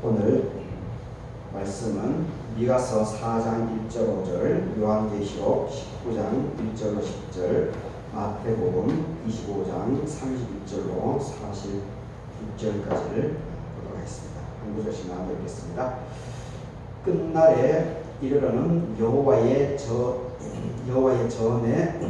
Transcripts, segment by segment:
오늘 말씀은 미가서 4장 1절 5절, 요한계시록 19장 1절로 10절, 마태복음 25장 31절로 46절까지를 보도록 하겠습니다. 한 구절씩 나눠 읽겠습니다. 끝날에 이르러는 여호와의 전에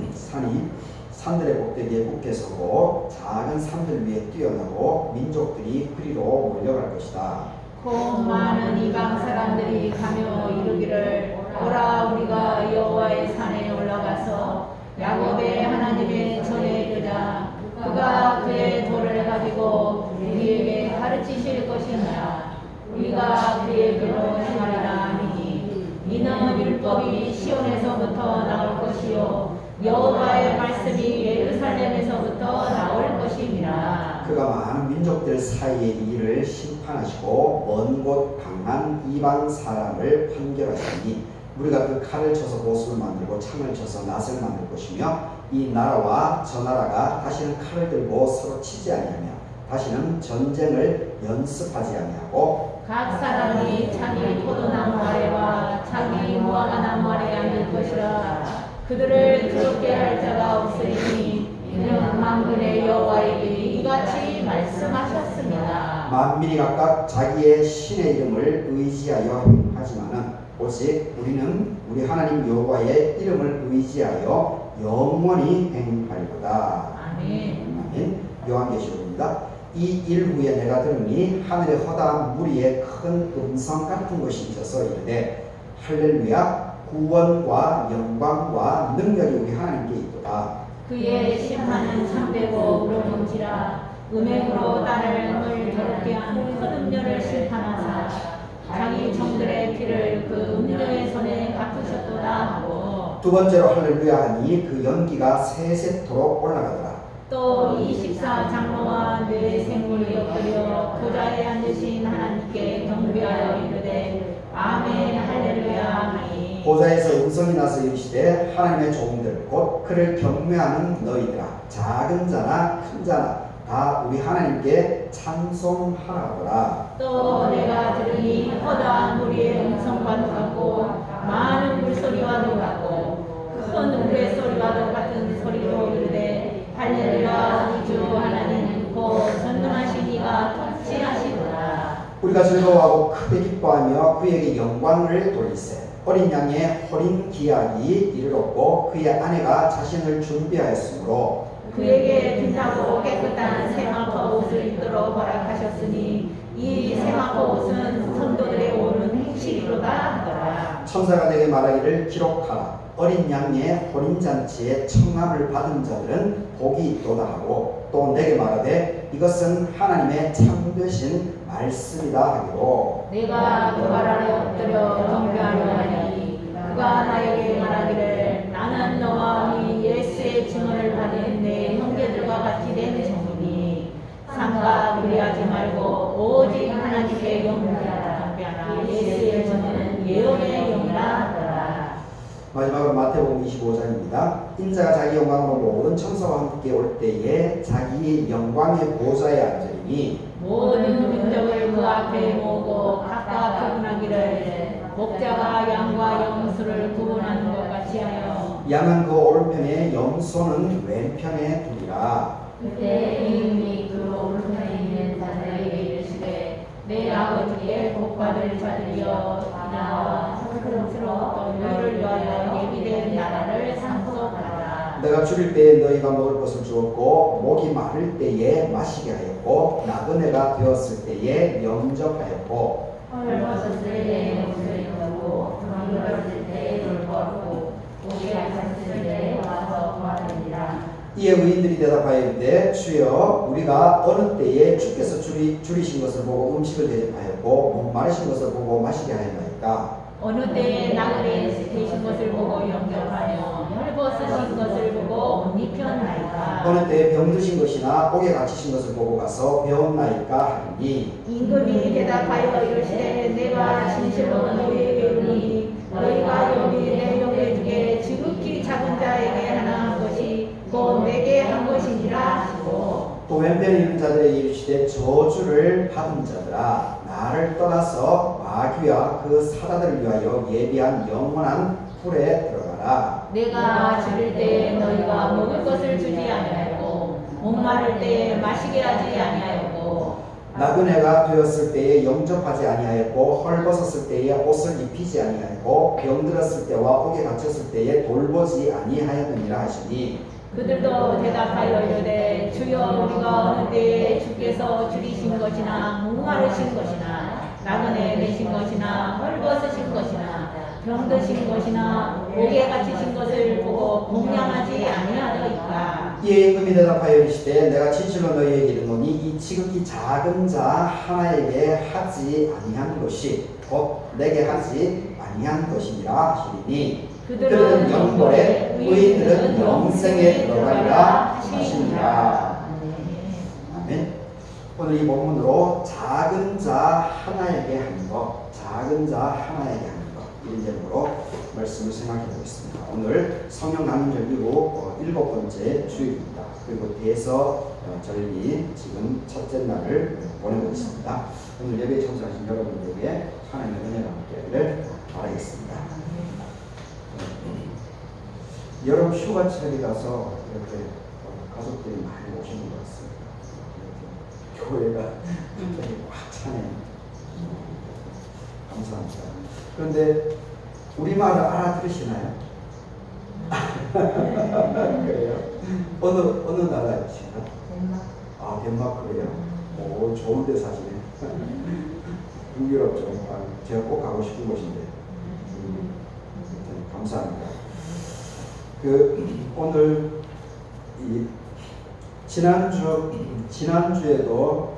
산들의 꼭대기에 굳게 서고 작은 산들 위에 뛰어나고 민족들이 그리로 몰려갈 것이다. 곧 많은 이방 사람들이 가며 이르기를 오라 우리가 여호와의 산에 올라가서 야곱의 하나님의 전에 이르자. 그가 그의 돌을 가지고 우리에게 가르치실 것이냐. 우리가 그의 길로 행하리라 하니 이는 율법이 시온에서부터 나올 것이요 여호와의 말씀이 예루살렘에서부터 나올 것임이라. 그가 많은 민족들 사이의 일을 심판하시고 먼 곳 강한 이방 사람을 판결하시니 우리가 그 칼을 쳐서 보습을 만들고 창을 쳐서 낫을 만들 것이며 이 나라와 저 나라가 다시는 칼을 들고 서로 치지 아니하며 다시는 전쟁을 연습하지 아니하고 각 사람이 자기 포도나무 아래와 자기 무화과나무 아래 앉을 것이라. 그들을 두렵게 할 자가 없으니 이는 만군의 여호와에게 이같이 말씀하셨습니다. 만민이 각각 자기의 신의 이름을 의지하여 행하지만은 오직 우리는 우리 하나님 여호와의 이름을 의지하여 영원히 행하리로다. 아멘. 아멘. 요한계시록입니다. 이 일 후에 내가 들으니 하늘에 허다한 무리의 큰 음성 같은 것이 있어서 이르되 할렐루야 구원과 영광과 능력이 우리 하나님께 있도다. 그의 심판은 참되고 의로운지라. 음행으로 나를 더럽게 한 큰 음료를 심판하사 자기 종들의 피를 그 음료의 손에 갚으셨도다 하고 두 번째로 할렐루야 하니 그 연기가 세세토록 올라가더라. 또 24장로와 네 생물이 엎드려 보좌에 앉으신 하나님께 경배하여 이르되 아멘 할렐루야 하니 보좌에서 음성이 나서 이르시되 하나님의 종들 곧 그를 경외하는 너희들아 작은 자나 큰 자나 다 우리 하나님께 찬송하라더라. 또 내가 들으니 허다한 무리의 음성과도 같고 많은 물소리와도 같고 큰 우레 소리와도 같은 소리로 이르되 할렐루야 주 하나님 곧 전능하신 이가 통치하시도다. 우리가 즐거워하고 크게 기뻐하며 그에게 영광을 돌리세. 어린 양의 호린 기약이 이르렀고 그의 아내가 자신을 준비하였으므로 그에게 빛나고 깨끗한 세마포 옷을 입도록 허락하셨으니 이 세마포 옷은 성도들의 오는 행실이로다 하더라. 천사가 내게 말하기를 기록하라. 어린 양의 호린잔치에 청함을 받은 자들은 복이 있도다 하고 또 내게 말하되 이것은 하나님의 참되신 말씀이다 하기로 내가 그 말 아래 엎드려 경배하려 하니 그가 나에게 말하기를 나는 너와 이 예수의 증언을 받은 내 형제들과 같이 된 종이니 삼가 그리하지 말고 오직 하나님께 경배하라. 경배하라. 예수의 증언은 예언의 영이라 하더라. 마지막으로 마태복음 25장입니다. 인자가 자기 영광으로 모든 천사와 함께 올 때에 자기의 영광의 보좌에 앉으리니 모든 민족을 그 앞에 모으고 각각 구분하기를 목자가 양과 염소를 구분하는 것 같이 하여 양은 그 오른편에 염소는 왼편에 두리라. 그때 이미 그 오른편에 있는 자들에게 이르시되 내 아버지의 복받을 자들이여 나와 성스러워 또 너희를 위하여 예비된 나라를 상속하라. 내가 줄일 때에 너희가 먹을 것을 주었고 목이 마를 때에 마시게 하였고 나그네가 되었을 때에 영접하였고 헐벗었을 때에 옷을 입고 덩그러질 때에 돌 뻗고 오게 하셨을 때에 와서 구하느니라. 이에 의인들이 대답하여 이르되 주여 우리가 어느 때에 주께서 줄이신 것을 보고 음식을 대접하였고 목마르신 것을 보고 마시게 하였나이까. 어느 때에 나그네에 계신 것을 보고 영접하여 헐벗으신 것을 보고 옷 입혔나이까. 어느 때에 병드신 것이나 옥에 갇히신 것을 보고 가서 배웠나이까 하니. 임금이 대답하여 이르시되 내가 진실로 너희에게 이르노니 너희가 여기 내 영예중에 지극히 작은 자에게 하나 한 것이 곧 내게 한 것이니라 하시고. 또 왼편에 있는 자들에게 이르시되 저주를 받은 자들아 나를 떠나서 마귀와 그 사자들을 위하여 예비한 영원한 불에 들어가라. 내가 줄일 때에 너희가 먹을 것을 주지 아니하였고 목마를 때에 마시게 하지 아니하였고 나그네가 되었을 때에 영접하지 아니하였고 헐벗었을 때에 옷을 입히지 아니하였고 병들었을 때와 옥에 갇혔을 때에 돌보지 아니하였느니라 하시니. 그들도 대답하여 이르되 주여 우리가 어느 때에 주께서 줄이신 것이나 목마르신 것이나 나그네 되신 것이나 헐벗으신 것이나 병드신 것이나 옥에 갇히신 것을 보고 공양하지 아니하더이까. 이에 임금이 대답하여 이르시되 내가 진실로 너희에게 이르노니 이 지극히 작은 자 하나에게 하지 아니한 것이 곧 내게 하지 아니한 것이니라 하시리니. 그들은 영벌에 의인들은 영생에 들어가리라 하시니라. 아멘. 오늘 이 본문으로 작은 자 하나에게 하는 것, 작은 자 하나에게 하는 것 이런 제목으로 말씀을 생각해 보겠습니다. 오늘 성령 나눔 전리 후 7번째 주일입니다. 그리고 대서 전리 지금 첫째 날을 보내고 있습니다. 오늘 예배에 참석하신 여러분들에게 하나님의 은혜가 함께하기를 바라겠습니다. 여름 휴가철이라서 이렇게 가족들이 많이 오시는 것 같습니다. 교회가 굉장히 꽉 차네요. 감사합니다. 그런데 우리말을 알아들으시나요? 그래요? 어느 나라이시나? 아, 덴마크예요? 오, 좋은 데 사시네. 북유럽 쪽. 제가 꼭 가고 싶은 곳인데. 감사합니다. 오늘 지난주에도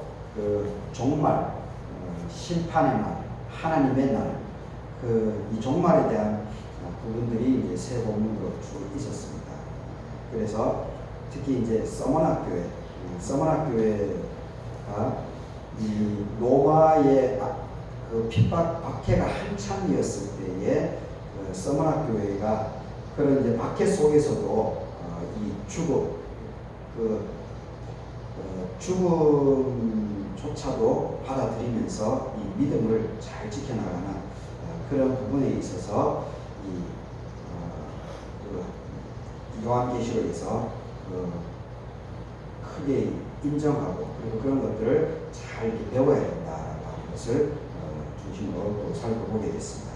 종말, 심판의 날, 하나님의 날, 이 종말에 대한 부분들이 이제 세 본문으로 쭉 있었습니다. 그래서 특히 이제 서머나 교회가 이 로마의 핍박 박해가 한참이었을 때에 서머나 교회가 그런 이제 박해 속에서도 이 죽음조차도 받아들이면서 이 믿음을 잘 지켜나가는 그런 부분에 있어서 요한계시록에서 크게 인정하고 그리고 그런 것들을 잘 배워야 된다라는 것을 중심으로 또 살펴보게 됐습니다.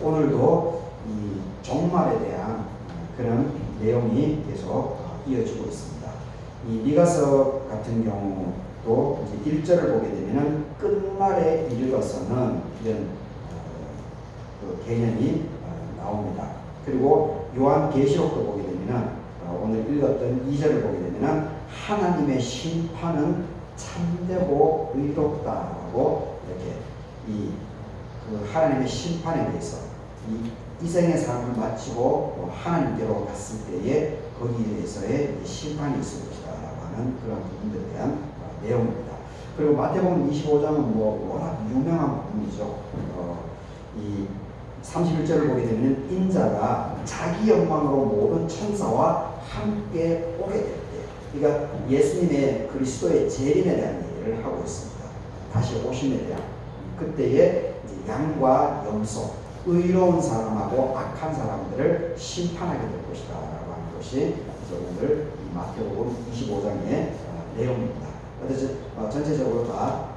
오늘도 이 종말에 대한 그런 내용이 계속 이어지고 있습니다. 이 미가서 같은 경우도 이제 1절을 보게 되면은 끝날에 이르러서는 이런 개념이 나옵니다. 그리고 요한계시록도 보게 되면은 오늘 읽었던 2절을 보게 되면은 하나님의 심판은 참되고 의롭다라고 이렇게 하나님의 심판에 대해서 이 생의 삶을 마치고 하나님께로 갔을 때에 거기에 대해서의 심판이 있을 것이다 라고 하는 그런 부분들에 대한 내용입니다. 그리고 마태복음 25장은 워낙 유명한 부분이죠. 이 31절을 보게 되면 인자가 자기 영광으로 모든 천사와 함께 오게 될 때, 그러니까 예수님의 그리스도의 재림에 대한 얘기를 하고 있습니다. 다시 오심에 대한 그때에 이제 양과 염소, 의로운 사람하고 악한 사람들을 심판하게 될 것이다 라고 하는 것이 오늘 이 마태복음 25장의 내용입니다. 그래서 전체적으로 다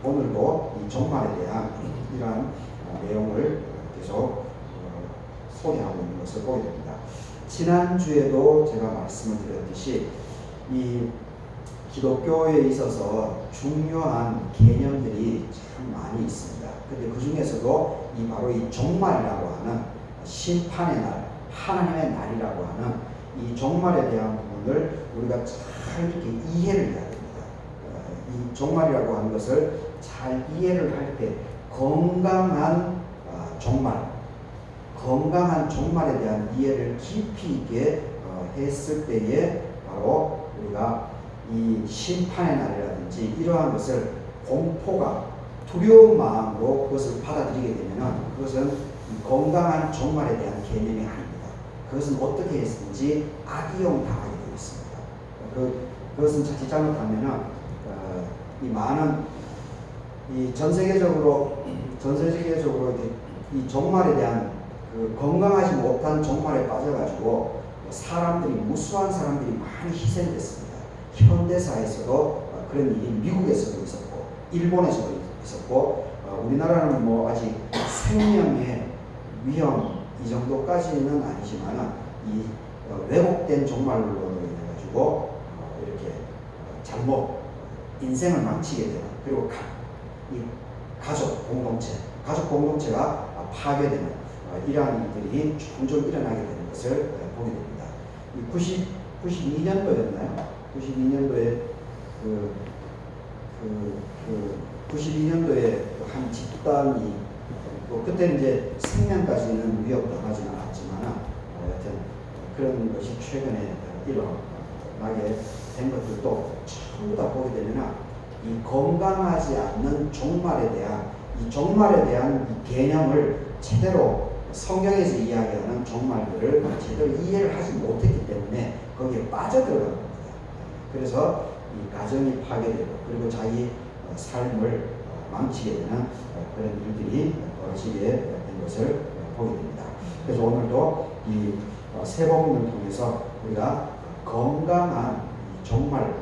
오늘도 이 종말에 대한 이러한 내용을 계속 소개하고 있는 것을 보게 됩니다. 지난주에도 제가 말씀을 드렸듯이 이 기독교에 있어서 중요한 개념들이 참 많이 있습니다. 근데 그 중에서도 바로 이 종말이라고 하는 심판의 날, 하나님의 날이라고 하는 이 종말에 대한 부분을 부분을 우리가 잘 이렇게 이해를 해야 됩니다. 이 종말이라고 하는 것을 잘 이해를 할 때 건강한 종말, 건강한 종말에 대한 이해를 깊이 있게 했을 때에 바로 우리가 이 심판의 날이라든지 이러한 것을 공포가 두려운 마음으로 그것을 받아들이게 되면 그것은 건강한 종말에 대한 개념이 아닙니다. 그것은 어떻게 했든지 악이용 당하게 되어 있습니다. 그것은 자칫 잘못하면 이 많은 이 전 세계적으로 이 종말에 대한 그 건강하지 못한 종말에 빠져가지고 사람들이 무수한 사람들이 많이 희생됐습니다. 현대사에서도 그런 일이 미국에서도 있었고 일본에서도 있었고 우리나라는 뭐 아직 생명의 위험 이 정도까지는 아니지만 이 왜곡된 종말론으로 인해 가지고 이렇게 잘못 인생을 망치게 되는 그리고 이 가족 공동체가 파괴되는 이러한 일들이 종종 일어나게 되는 것을 보게 됩니다. 92년도였나요? 92년도에 92년도에 한 집단이 그때는 이제 생명까지는 위협당하지는 않았지만 하여튼 그런 것이 최근에 일어나게 된 것들도 전부 다 보게 되면 이 건강하지 않는 종말에 대한 이 개념을 제대로 성경에서 이야기하는 종말들을 제대로 이해를 하지 못했기 때문에 거기에 빠져들어간 겁니다. 그래서 이 가정이 파괴되고 그리고 자기 삶을 망치게 되는 그런 일들이 벌어지게 된 것을 보게 됩니다. 그래서 오늘도 이 세복음을 통해서 우리가 건강한 종말,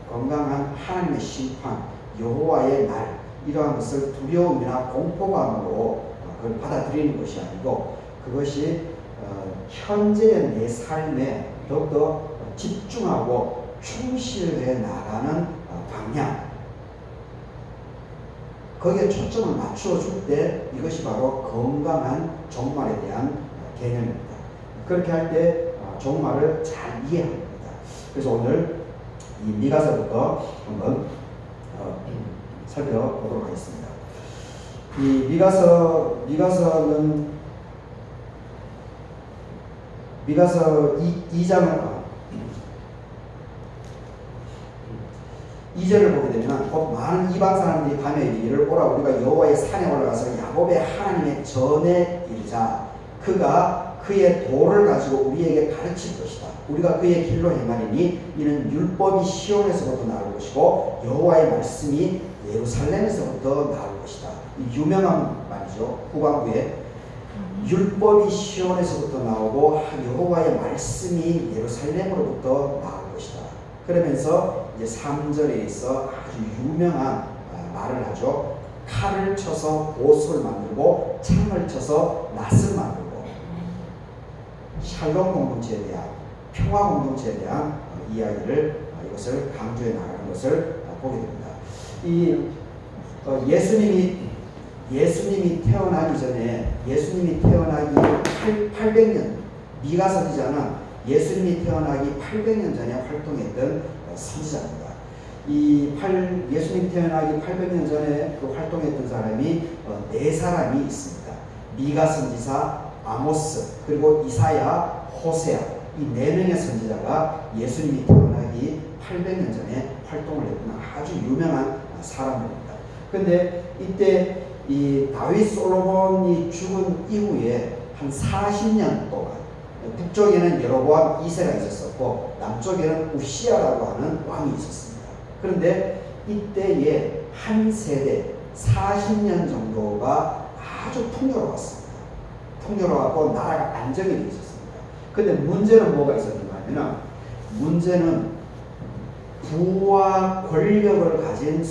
건강한 하나님의 심판, 여호와의 날 이러한 것을 두려움이나 공포감으로 그걸 받아들이는 것이 아니고 그것이 현재의 내 삶에 더욱더 집중하고 충실해 나가는 방향 거기에 초점을 맞추어 줄 때 이것이 바로 건강한 종말에 대한 개념입니다. 그렇게 할 때 종말을 잘 이해합니다. 그래서 오늘 이 미가서부터 한번 살펴보도록 하겠습니다. 이 미가서 2절을 보게 되면 곧 많은 이방 사람들이 밤에 이르기를 오라 우리가 여호와의 산에 올라가서 야곱의 하나님의 전에 이르자 그가 그의 도를 가지고 우리에게 가르칠 것이다. 우리가 그의 길로 행하리니 이는 율법이 시온에서부터 나올 것이고 여호와의 말씀이 예루살렘에서부터 나올 것이다. 유명한 말이죠. 후반부에 율법이 시온에서부터 나오고 여호와의 말씀이 예루살렘으로부터 나올 것이다. 그러면서 이제 3절에 있어 아주 유명한 말을 하죠. 칼을 쳐서 보석을 만들고 창을 쳐서 낫을 만들고 샬롬 공동체에 대한 평화 공동체에 대한 이야기를 이것을 강조해 나가는 것을 보게 됩니다. 이 예수님이 태어나기 전에 예수님이 태어나기 800년 미가서 기자는 예수님이 태어나기 800년 전에 활동했던 선지자입니다. 예수님 태어나기 800년 전에 그 활동했던 사람이 네 사람이 있습니다. 미가 선지사, 아모스, 그리고 이사야, 호세아 이 네 명의 선지자가 예수님이 태어나기 800년 전에 활동을 했던 아주 유명한 사람들입니다. 그런데 이때 이 다윗 솔로몬이 죽은 이후에 한 40년 동안 북쪽에는 여로보암 2세가 있었었고 남쪽에는 우시아라고 하는 왕이 있었습니다. 그런데 이때에 한 세대 40년 정도가 아주 풍요로웠습니다. 풍요로웠고 나라가 안정이 되어 있었습니다. 그런데 문제는 뭐가 있었는가 하면 문제는 부와 권력을 가진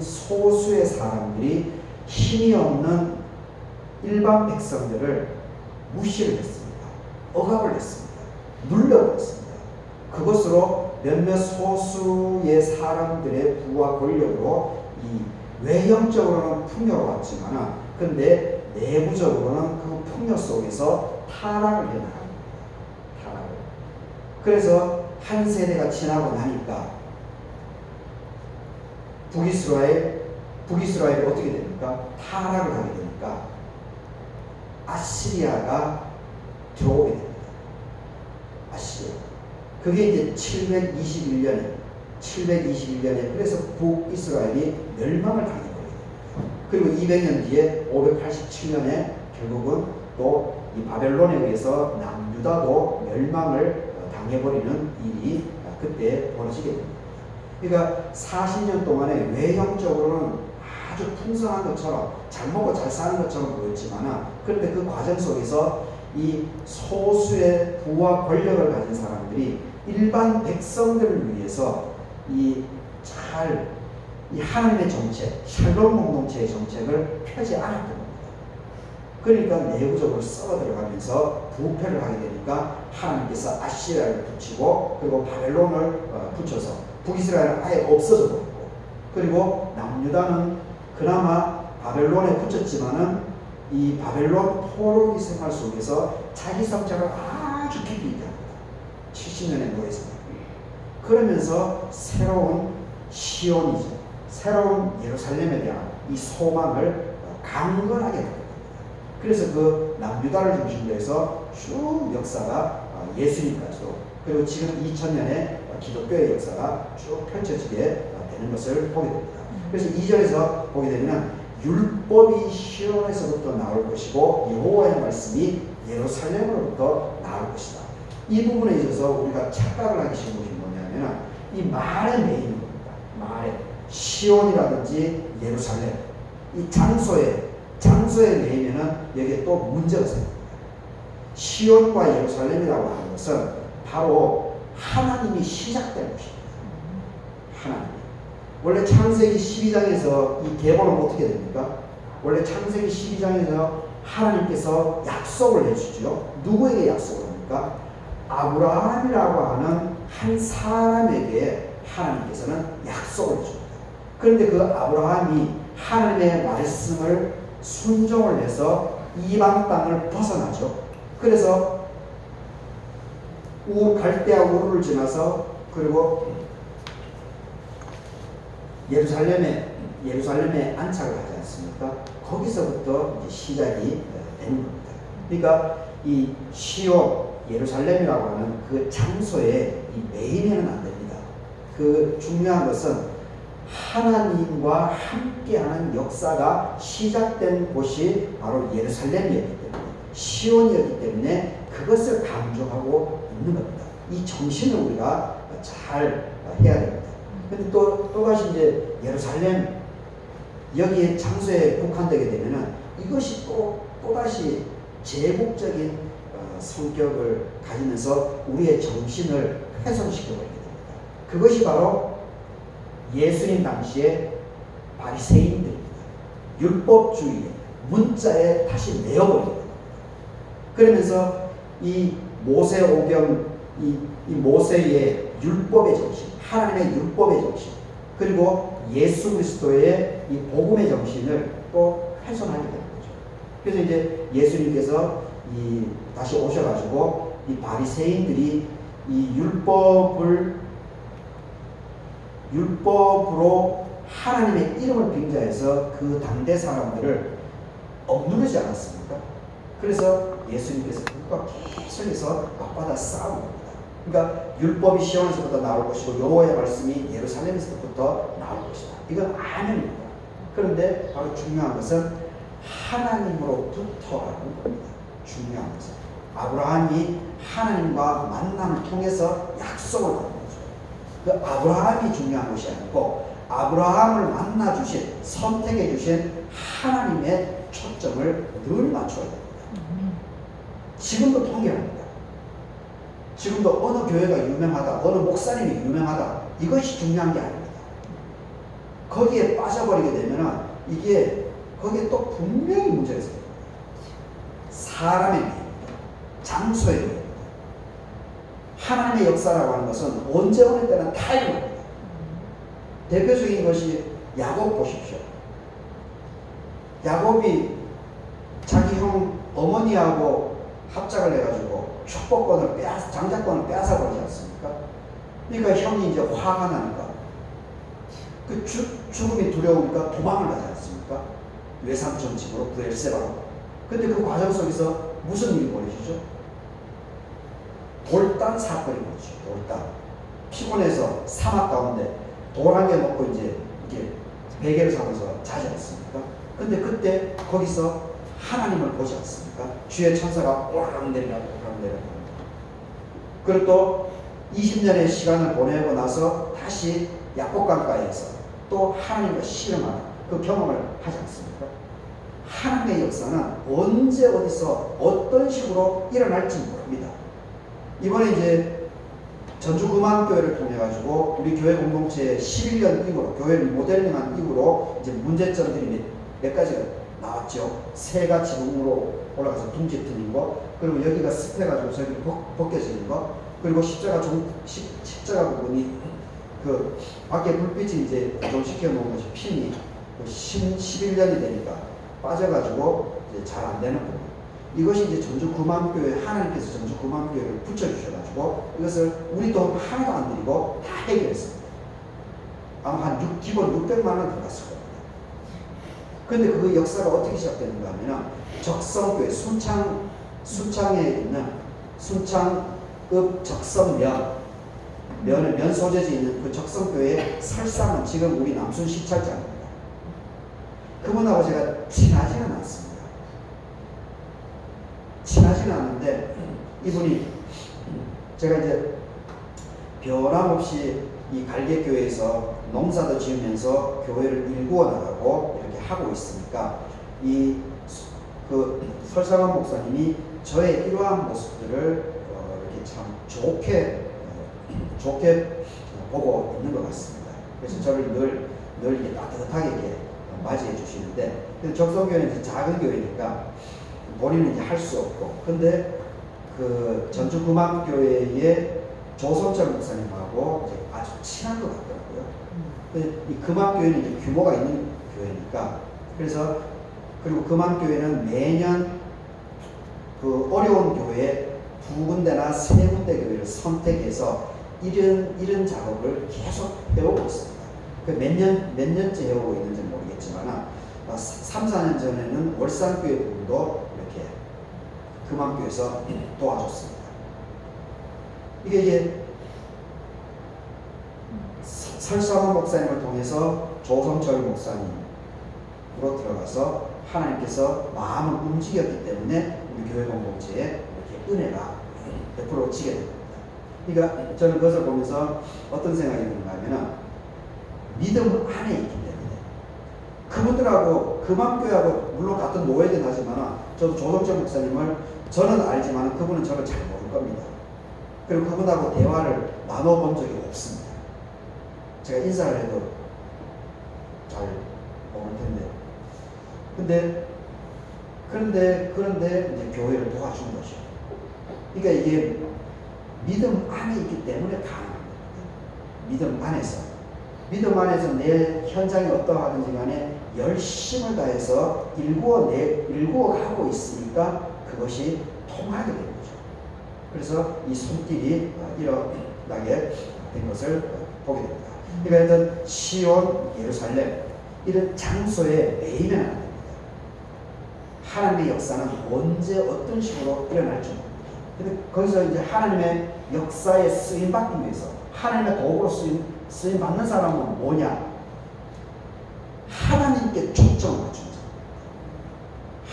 소수의 사람들이 힘이 없는 일반 백성들을 무시를 했습니다. 억압을 했습니다. 눌러버렸습니다. 그것으로 몇몇 소수의 사람들의 부와 권력으로 외형적으로는 풍요로웠지만 근데 내부적으로는 그 풍요 속에서 타락을 해나갑니다. 그래서 한 세대가 지나고 나니까 북이스라엘이 어떻게 됩니까? 타락을 하게 되니까 아시리아가 들어오게 됩니다. 아시리아. 그게 이제 721년에 그래서 북이스라엘이 멸망을 당해 버리게 됩니다. 그리고 200년 뒤에 587년에 결국은 또 이 바벨론에 의해서 남유다도 멸망을 당해버리는 일이 그때 벌어지게 됩니다. 그러니까 40년 동안에 외형적으로는 아주 풍성한 것처럼 잘 먹고 잘 사는 것처럼 보였지만 그런데 그 과정 속에서 이 소수의 부와 권력을 가진 사람들이 일반 백성들을 위해서 이 하나님의 정책, 샬롬 공동체의 정책을 펴지 않았던 겁니다. 그러니까 내부적으로 썩어 들어가면서 부패를 하게 되니까 하나님께서 아시리아를 붙이고 그리고 바벨론을 붙여서 북이스라엘은 아예 없어져 버리고 그리고 남유다는 그나마 바벨론에 붙였지만은 이 바벨론 포로기 생활 속에서 자기 성장을 아주 깊이 있게 합니다. 70년의 노예 생활. 그러면서 새로운 시온이죠. 새로운 예루살렘에 대한 이 소망을 강건하게 합니다. 그래서 그 남유다를 중심으로 해서 쭉 역사가 예수님까지도 그리고 지금 2000년의 기독교의 역사가 쭉 펼쳐지게 되는 것을 보게 됩니다. 그래서 2절에서 보게 되면 율법이 시온에서부터 나올 것이고 여호와의 말씀이 예루살렘으로부터 나올 것이다. 이 부분에 있어서 우리가 착각을 하기 쉬운 것이 뭐냐면 이 말의 메인인 겁니다. 말의 시온이라든지 예루살렘 이 장소의 메인에는 여기에 또 문제가 생깁니다. 시온과 예루살렘이라고 하는 것은 바로 하나님이 시작된 곳입니다. 하나님. 원래 창세기 12장에서 이 계보는 어떻게 됩니까? 원래 창세기 12장에서 하나님께서 약속을 해주죠. 누구에게 약속을 합니까? 아브라함이라고 하는 한 사람에게 하나님께서는 약속을 해줍니다. 그런데 그 아브라함이 하나님의 말씀을 순종을 해서 이방 땅을 벗어나죠. 그래서 갈대아 우르를 지나서 그리고 예루살렘에 안착을 하지 않습니까? 거기서부터 이제 시작이 되는 겁니다. 그러니까 이 시온 예루살렘이라고 하는 그 장소의 이 메인에는 안 됩니다. 그 중요한 것은 하나님과 함께하는 역사가 시작된 곳이 바로 예루살렘이었기 때문에 시온이었기 때문에 그것을 강조하고 있는 겁니다. 이 정신을 우리가 잘 해야 됩니다. 근데 또 다시 이제 예루살렘 여기에 장소에 국한되게 되면은 이것이 또다시 제국적인 성격을 가지면서 우리의 정신을 훼손시켜버리게 됩니다. 그것이 바로 예수님 당시에 바리새인들입니다. 율법주의 문자에 다시 내어버리게 됩니다. 그러면서 이 모세오경 이 모세의 율법의 정신, 하나님의 율법의 정신, 그리고 예수 그리스도의 이 복음의 정신을 또 훼손하게 되는 거죠. 그래서 이제 예수님께서 다시 오셔가지고 이 바리새인들이 이 율법으로 하나님의 이름을 빙자해서 그 당대 사람들을 억누르지 않았습니까? 그래서 예수님께서 그것과 계속해서 맞받아 싸운 겁니다. 그러니까 율법이 시온에서부터 나올 것이고 여호와의 말씀이 예루살렘에서부터 나올 것이다. 이건 아멘입니다. 그런데 바로 중요한 것은 하나님으로부터라는 겁니다. 중요한 것은 아브라함이 하나님과 만남을 통해서 약속을 받는 거죠. 그 아브라함이 중요한 것이 아니고 아브라함을 만나주신 선택해주신 하나님의 초점을 늘 맞춰야 됩니다. 지금도 통일합니다. 지금도 어느 교회가 유명하다, 어느 목사님이 유명하다, 이것이 중요한 게 아닙니다. 거기에 빠져버리게 되면은 거기에 또 분명히 문제가 있습니다. 사람의 메입니다. 장소의 메입니다. 하나님의 역사라고 하는 것은 언제 어느 때는 다 일어납니다. 대표적인 것이 야곱 보십시오. 야곱이 자기 형 어머니하고 합작을 해가지고 축복권을 장자권을 빼앗아버리지 않습니까? 그러니까 형이 이제 화가 나니까 그 죽음이 두려우니까 도망을 가지 않습니까? 외삼촌 집으로 브엘세바로. 근데 그 과정 속에서 무슨 일이 벌어지죠? 돌단 사건이 벌어지죠. 돌단. 피곤해서 사막 가운데 돌 한 개 놓고 이제 이렇게 베개를 삼아서 자지 않습니까? 근데 그때 거기서 하나님을 보지 않습니까? 주의 천사가 오르락 내리락 오르락 내리락. 그리고 또 20년의 시간을 보내고 나서 다시 야복강가에서 또 하나님과 씨름하는 그 경험을 하지 않습니까? 하나님의 역사는 언제 어디서 어떤 식으로 일어날지 모릅니다. 이번에 이제 전주 금암교회를 통해 가지고 우리 교회 공동체의 11년 이후로 교회를 모델링한 이후로 이제 문제점들이 몇 가지가 나왔죠. 새가 지붕으로 올라가서 둥지 트는 거, 그리고 여기가 습해가지고 저기 벗겨지는 거, 그리고 십자가 부분이 그 밖에 불빛이 이제 고정시켜 놓은 것이 핀이 11년이 되니까 빠져가지고 이제 잘 안 되는 부분. 이것이 이제 전주 금암교회, 하나님께서 전주 금암교회를 붙여주셔가지고 이것을 우리 돈 하나도 안 들이고 다 해결했습니다. 아마 기본 600만 원 들어갔을 겁니다. 근데 그 역사가 어떻게 시작되는가 하면 적성교회, 순창에 있는 순창읍 적성면, 면 소재지에 있는 그 적성교회의 설상은 지금 우리 남순 시찰장입니다. 그분하고 제가 친하지는 않습니다. 친하지는 않는데 이분이 제가 이제 변함없이 이 갈개교회에서 농사도 지으면서 교회를 일구어 나가고 이렇게 하고 있으니까 이 그 설상원 목사님이 저의 이러한 모습들을 이렇게 참 좋게 보고 있는 것 같습니다. 그래서 저를 늘 이렇게 따뜻하게 이렇게 맞이해 주시는데, 적성교회는 작은 교회니까 본인은 이제 할 수 없고, 근데 그 전주 금암교회의 조성철 목사님하고 이제 아주 친한 것 같더라고요. 근데 이 금암교회는 이제 규모가 있는 교회니까, 그래서 그리고 금암교회는 매년 그 어려운 교회 2군데나 3군데 교회를 선택해서 이런 작업을 계속 해오고 있습니다. 몇 년째 해오고 있는지는 모르겠지만 3, 4년 전에는 월산교회 부분도 이렇게 금암교회에서 도와줬습니다. 이게 설상원 목사님을 통해서 조성철 목사님으로 들어가서 하나님께서 마음을 움직였기 때문에 우리 교회 공동체에 이렇게 은혜가 베풀어지게 됩니다. 그러니까 저는 그것을 보면서 어떤 생각이 드는가 하면 믿음 안에 있기 때문에 그분들하고 금암교회하고 물론 같은 노예긴 하지만 저도 조성철 목사님을 저는 알지만 그분은 저를 잘 모를 겁니다. 그리고 그분하고 대화를 나눠본 적이 없습니다. 제가 인사를 해도 잘 모를 텐데. 그런데 이제 교회를 도와준 것이죠. 그러니까 이게 믿음 안에 있기 때문에 가능합니다. 믿음 안에서 내 현장이 어떠하든지 간에 열심을 다해서 일구어 가고 있으니까 그것이 통하게 되는 거죠. 그래서 이 손길이 일어나게 된 것을 보게 됩니다. 그러니까 일단 시온, 예루살렘 이런 장소에 매이면 안 됩니다. 하나님의 역사는 언제 어떤 식으로 일어날지 모릅니다. 근데 거기서 이제 하나님의 역사에 쓰임 받기 위해서 하나님의 도구로 쓰임 받는 사람은 뭐냐? 하나님께 초점을 맞춘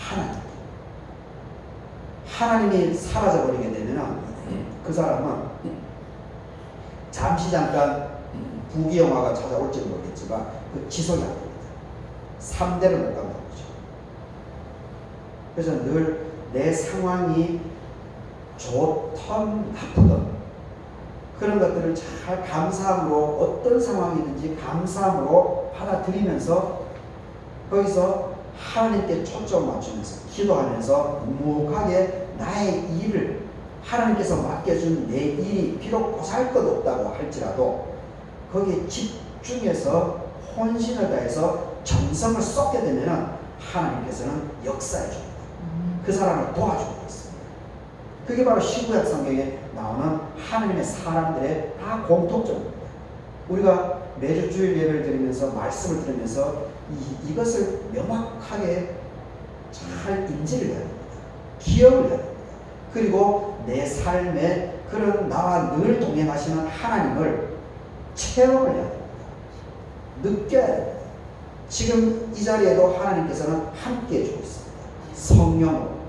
사람. 하나님이 사라져 버리게 되면 그 사람은 잠깐 부귀영화가 찾아올지는 모르겠지만 그 지속이 안 됩니다. 3대를 못 간다는 거죠. 그래서 늘 내 상황이 좋던 나쁘던 그런 것들을 잘 감사함으로 어떤 상황이든지 감사함으로 받아들이면서 거기서 하나님께 초점 맞추면서 기도하면서 묵묵하게 나의 일을 하나님께서 맡겨준 내 일이 비록 보잘것 없다고 할지라도 거기에 집중해서 혼신을 다해서 정성을 쏟게 되면 하나님께서는 역사해 줍니다. 그 사람을 도와주고 있습니다. 그게 바로 신구약 성경에 나오는 하나님의 사람들의 다 공통점입니다. 우리가 매주 주일 예배를 드리면서 말씀을 들으면서 이것을 명확하게 잘 인지를 해야 됩니다. 기억을 해야 됩니다. 그리고 내 삶에 그런 나와 늘 동행하시는 하나님을 체험을 해야 됩니다. 느껴야 됩니다. 지금 이 자리에도 하나님께서는 함께 해주고 있습니다. 성령으로.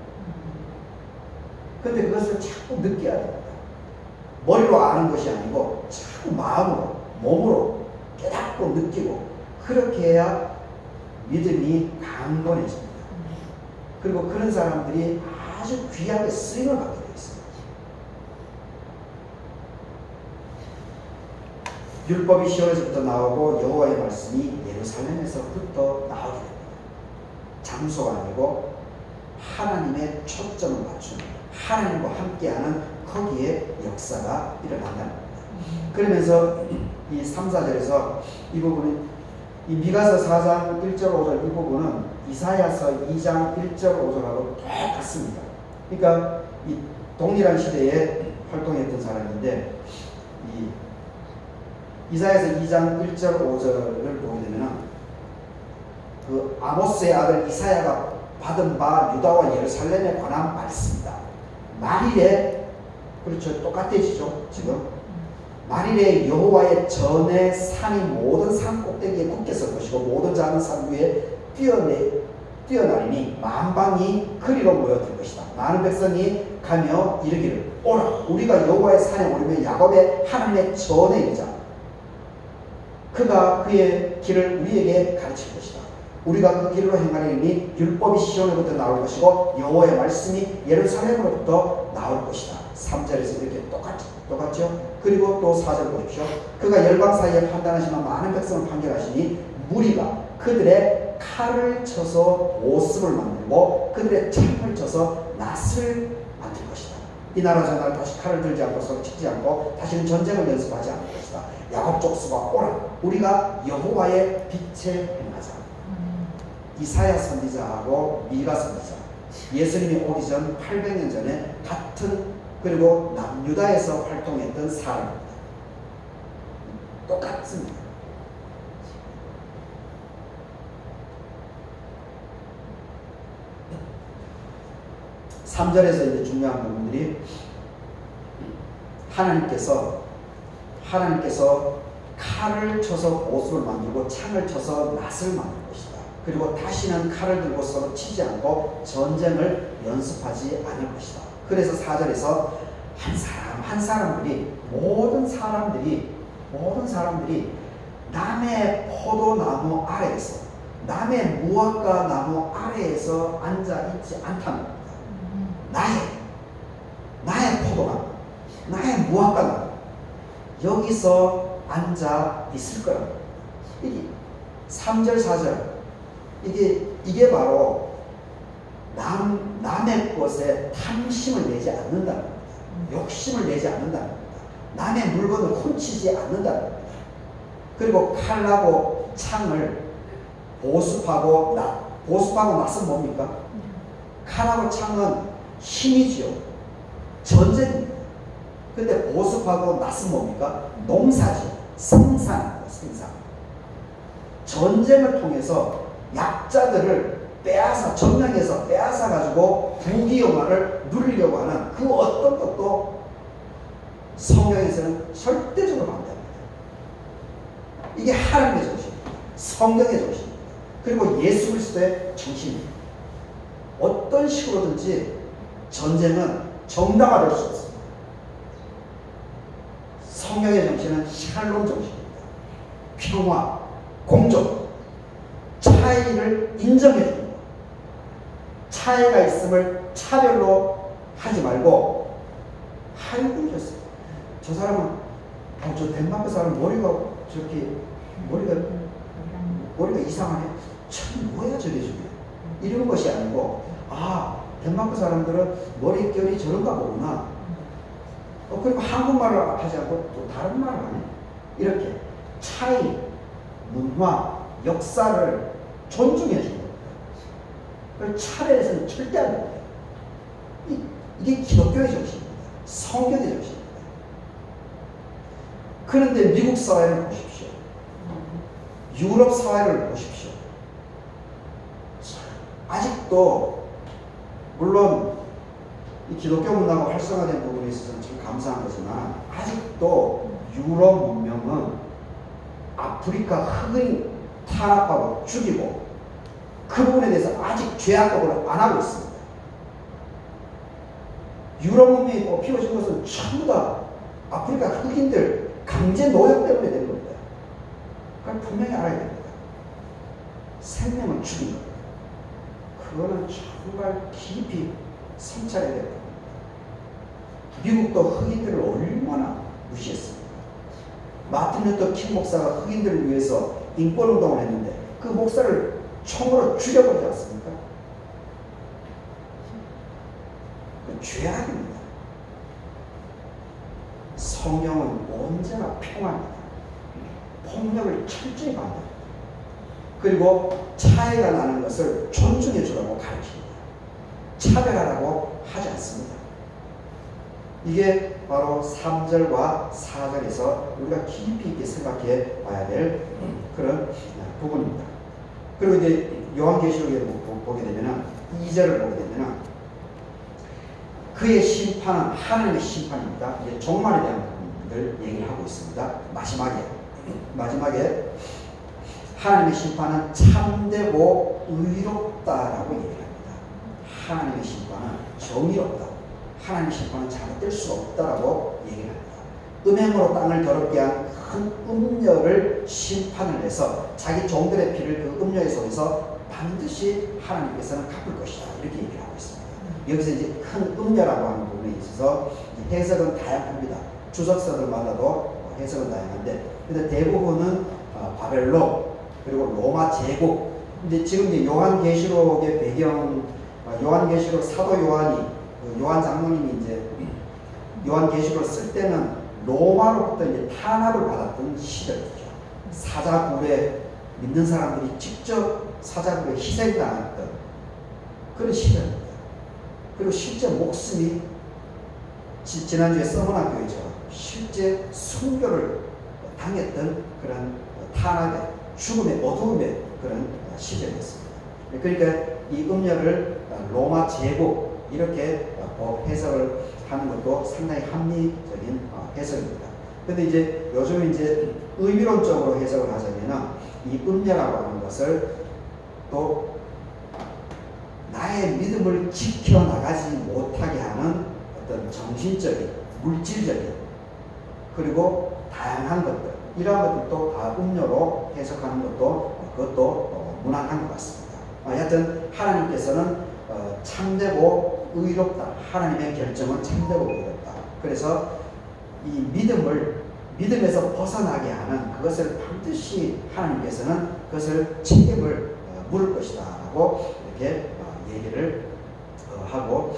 근데 그것을 자꾸 느껴야 됩니다. 머리로 아는 것이 아니고 자꾸 마음으로, 몸으로 깨닫고 느끼고 그렇게 해야 믿음이 강건해집니다. 그리고 그런 사람들이 아주 귀하게 쓰임을 받게 되어 있습니다. 율법이 시온에서부터 나오고 여호와의 말씀이 예루살렘에서부터 나오게 됩니다. 장소가 아니고 하나님의 초점을 맞추는 하나님과 함께하는 거기에 역사가 일어난다는 겁니다. 그러면서 이 3, 4절에서 이 부분은 이 미가서 4장 1절 5절 이 부분은 이사야서 2장 1절 5절하고 똑같습니다. 그러니까 이 동일한 시대에 활동했던 사람인데 이사야서 2장 1절 5절을 보게 되면은 그 아모스의 아들 이사야가 받은 바 유다와 예루살렘에 관한 말씀이다. 만일에 그렇죠, 똑같아지죠 지금. 만일에 여호와의 전에 산이 모든 산 꼭대기에 굳게 설 것이고 모든 작은 산 위에 뛰어나리니 만방이 그리로 모여들 것이다. 많은 백성이 가며 이르기를 오라 우리가 여호와의 산에 오르며 야곱의 하나님의 전에 이르자. 그가 그의 길을 우리에게 가르칠 것이다. 우리가 그 길로 행하리니 율법이 시온으로부터 나올 것이고 여호와의 말씀이 예루살렘으로부터 나올 것이다. 3절에서 이렇게 똑같죠? 그리고 또 4절 보십시오. 그가 열방 사이에 판단하시며 많은 백성을 판결하시니 무리가 그들의 칼을 쳐서 보습을 만들고 그들의 창을 쳐서 낫을 만들 것이다. 이 나라 저 나라 다시 칼을 들지 않고 서로 치지 않고 다시는 전쟁을 연습하지 않을 것이다. 야곱 족수가 오라 우리가 여호와의 빛에 행하자. 이사야 선지자하고 미가 선지자 예수님이 오기 전 800년 전에 같은 그리고 남유다에서 활동했던 사람입니다. 똑같습니다. (3절에서) 이제 중요한 부분들이 하나님께서 칼을 쳐서 보습을 만들고 창을 쳐서 낫을 만들 것이다. 그리고 다시는 칼을 들고 서로 치지 않고 전쟁을 연습하지 않을 것이다. 그래서 4절에서 한 사람들이 모든 사람들이 남의 포도나무 아래에서 남의 무화과 나무 아래에서 앉아 있지 않다는 겁니다. 나의 포도나무 나의 무화과 나무 여기서 앉아 있을 거라고. 이게 3절 4절 이게 바로 남의 것에 탐심을 내지 않는다는 겁니다. 욕심을 내지 않는다는 겁니다. 남의 물건을 훔치지 않는다는 겁니다. 그리고 칼하고 창을 보습하고 낫은 뭡니까? 칼하고 창은 힘이지요. 전쟁입니다. 근데 보습하고 낫은 뭡니까? 농사죠. 생산. 전쟁을 통해서 약자들을 점령해서 빼앗아 가지고 부귀영화를 누리려고 하는 그 어떤 것도 성경에서는 절대적으로 반대합니다. 이게 하나님의 정신입니다. 성경의 정신입니다. 그리고 예수 그리스도의 정신입니다. 어떤 식으로든지 전쟁은 정당화될 수 없습니다. 성경의 정신은 샬롬 정신입니다. 평화, 공정, 차이를 인정해 줍니다. 차이가 있음을 차별로 하지 말고 하이고 줬어요. 저 사람은 저 덴마크 사람 머리가 이상하네. 참 뭐야 저게 이런 것이 아니고 덴마크 사람들은 머릿결이 저런가 보구나. 그리고 한국말을 하지 않고 또 다른 말을 하네. 이렇게 차이, 문화, 역사를 존중해 주는 거예요. 차별해서는 절대 안 됩니다. 이게 기독교의 정신입니다. 성경의 정신입니다. 그런데 미국 사회를 보십시오. 유럽 사회를 보십시오. 아직도 물론 이 기독교 문화가 활성화된 부분에 있어서는 참 감사한 거지만 아직도 유럽 문명은 아프리카 흑인 탄압하고 죽이고 그 부분에 대해서 아직 죄악법을 안 하고 있습니다. 유럽 문명이 피워진 것은 전부 다 아프리카 흑인들 강제 노역 때문에 된 겁니다. 그걸 분명히 알아야 됩니다. 생명을 죽인 겁니다. 그거는 정말 깊이 성찰해야 됩니다. 미국도 흑인들을 얼마나 무시했습니까? 마틴 루터 킹 목사가 흑인들을 위해서 인권운동을 했는데 그 목사를 총으로 죽여버리지 않습니까? 그 죄악입니다. 성경은 언제나 평화입니다. 폭력을 철저히 반대합니다. 그리고 차이가 나는 것을 존중해 주라고 가르칩니다. 차별하라고 하지 않습니다. 이게 바로 3절과 4절에서 우리가 깊이 있게 생각해 봐야 될 그런 부분입니다. 그리고 이제 요한계시록에 보게 되면 2절을 보게 되면 그의 심판은 하나님의 심판입니다. 이제 종말에 대한 부분을 얘기를 하고 있습니다. 마지막에 하나님의 심판은 참되고 의롭다라고 얘기합니다. 하나님의 심판은 정의롭다. 하나님의 심판은 잘못될 수 없다라고 얘기합니다. 음행으로 땅을 더럽게 한 큰 음녀를 심판을 해서 자기 종들의 피를 그 음녀의 손에서 반드시 하나님께서는 갚을 것이다. 이렇게 얘기를 하고 있습니다. 여기서 이제 큰 음녀라고 하는 부분에 있어서 해석은 다양합니다. 주석서들마다도 해석은 다양한데, 근데 대부분은 바벨론 그리고 로마 제국. 근데 지금 이제 요한계시록의 배경, 요한계시록 사도 요한이 요한 장로님이 이제 요한계시록을 쓸 때는 로마로부터 이제 탄압을 받았던 시대였죠. 사자굴에 믿는 사람들이 직접 사자굴에 희생당했던 그런 시대입니다. 그리고 실제 목숨이 지난주에 서문학교에처럼 실제 순교를 당했던 그런 탄압의 죽음의 어두움의 그런 시대였습니다. 그러니까 이 음녀를 로마 제국 이렇게 해석을 하는 것도 상당히 합리적인 해석입니다. 근데 이제 요즘 이제 의미론적으로 해석을 하자면 이 음녀라고 하는 것을 또 나의 믿음을 지켜나가지 못하게 하는 어떤 정신적인, 물질적인, 그리고 다양한 것들, 이러한 것들도 다 음료로 해석하는 것도 그것도 무난한 것 같습니다. 하여튼 하나님께서는 참되고 의롭다. 하나님의 결정은 참되고 의롭다. 그래서 이 믿음에서 벗어나게 하는 그것을 반드시 하나님께서는 그것을 책임을 물을 것이다 라고 이렇게 얘기를 하고